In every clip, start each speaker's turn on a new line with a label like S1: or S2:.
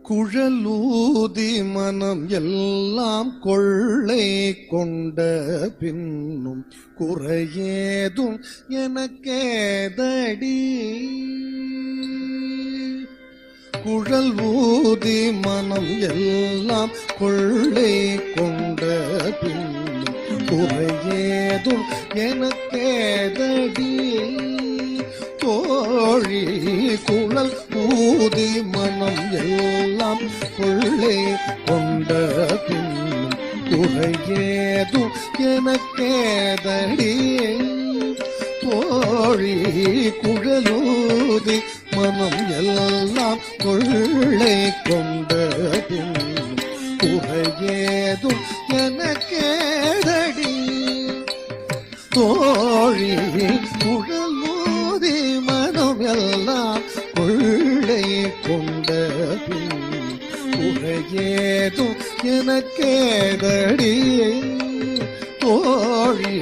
S1: குழலூதி மனம் எல்லாம் கொள்ளை கொண்ட பின்னும் குறையேதும் எனக்கேதடி. குழல் ஊதி மனம் எல்லாம் கொள்ளை கொண்ட பின்னும் குறையேதும் எனக்கேதடி. தோழி குழல் ஊதி மனம் எல்லாம் கொள்ளை கொண்ட பின்னும் குறையேதும் எனக்கேதடி. தோழி குழலூதி மனம் எல்லாம் கொள்ளை கொண்ட பின்னும் குறையேதும் எனக்கேதடி. தோழி குழலூதி மனம் எல்லாம் கொள்ளை கொண்ட பின்னும் குறையேதும் எனக்கேதடி. தோழி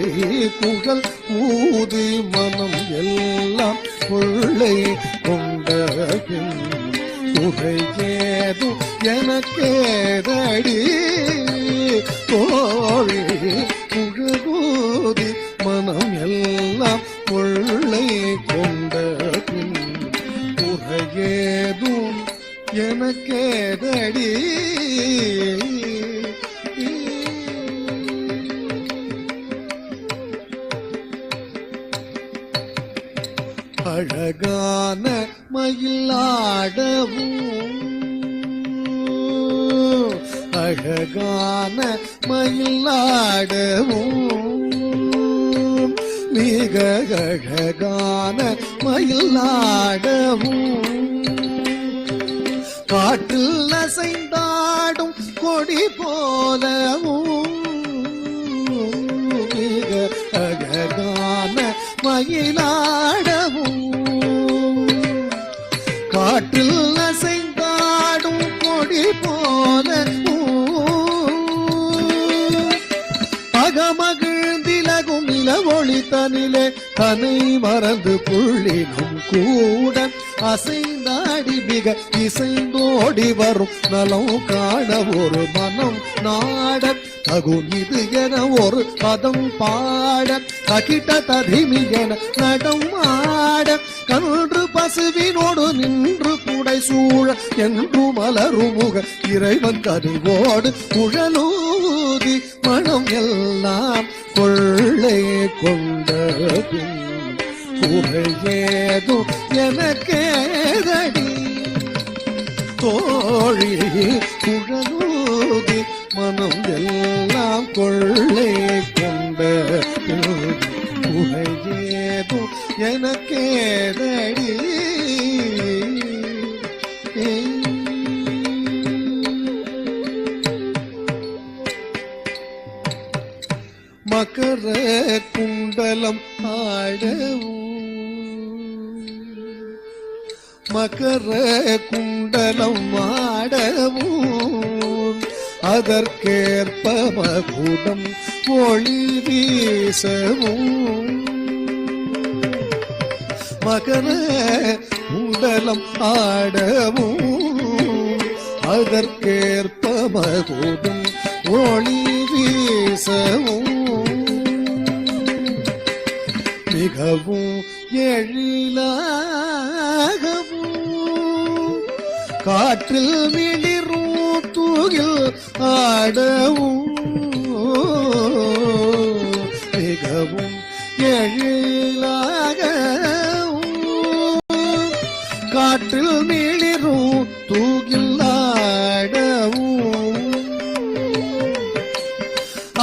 S1: குழல் ஊதி மனம் எல்லாம் கொள்ளை கொண்ட பின்னும் குறையேதும் எனக்கேதடி. தோழி குழலூதி மனம் எல்லாம் கொள்ளை கொண்ட பின்னும் குறையேதும் எனக்கேதடி. அழகான மயிலாடவும் அழகான மயிலாடவும் மிக அழகான மயிலாடவும் காற்றில் அசைந்தாடும் கொடி போலவும் மிக அழகான மயிலாடவும் காற்றில் அசைந்தாடும் கொடி போலவும் அகமகிழ்ந்திலகும் இளவொளி தனிலே தனை மறந்து புள்ளினும் கூட அசைந்தாடி மிக இசைந்தோடி வரும் நலம் காண ஒரு மனம் நாட தகும் இது என ஒரு பதம் பாட தகிட்ட ததிமி என நடம் ஆட கன்று பசுவினோடு நின்று புடை சூழ என்று மலருமுக இறைவன் கனிவோடு குழலூதி மனம் எல்லாம் கொள்ளை கொண்ட குறையேதும் எனக்கேதடி. தோழி குழலூதி மனம் எல்லாம் கொள்ளை கொண்ட குறையேதும் எனக்கேதடி. மகர குண்டலம் ஆடவும் மகர குண்டலம் ஆடவும் அதற்கேற்ப மகுடம் ஒளி வீசவும் மகர குண்டலம் ஆடவும் அதற்கேற்ப மகுடம் ஒளி வீசவும் மிகவும் எழிலாகவும் காற்றில் மிளிரும் தூகில் ஆடவும் மிகவும் எழிலாகவும் காற்றில் மிளிரும் தூகில் ஆடவும்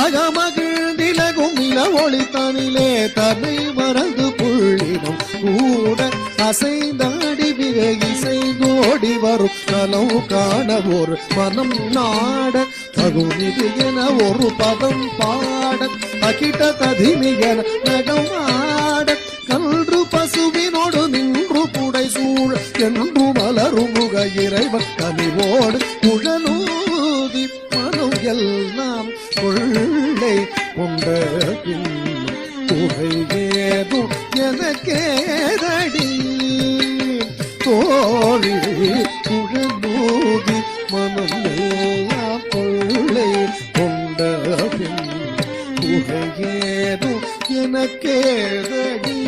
S1: அகமகிழ்ந்திலகும் இளவொளி தனிலே தன்னை மறந்து புள்ளினும் கூட அசைந்தாடி மிக இசைந்தோடி வரும் நலம் காண ஒரு மனம் நாட தகும் இது என ஒரு பதம் பாட அகிட்ட ததிமி என நடம் ஆட கன்று பசுவினோடு நின்று புடை சூழ என்று மலருமுக இறைவன் கனிவோடு குழலூதி மனம் எல்லாம் கொள்ளை கொண்ட பின்னும் குறையேதும் எனக்கேதடி. தோழி குழலூதி மனம் எல்லாம் கொள்ளை கொண்ட பின் புகையேறும் எனக்கேதடி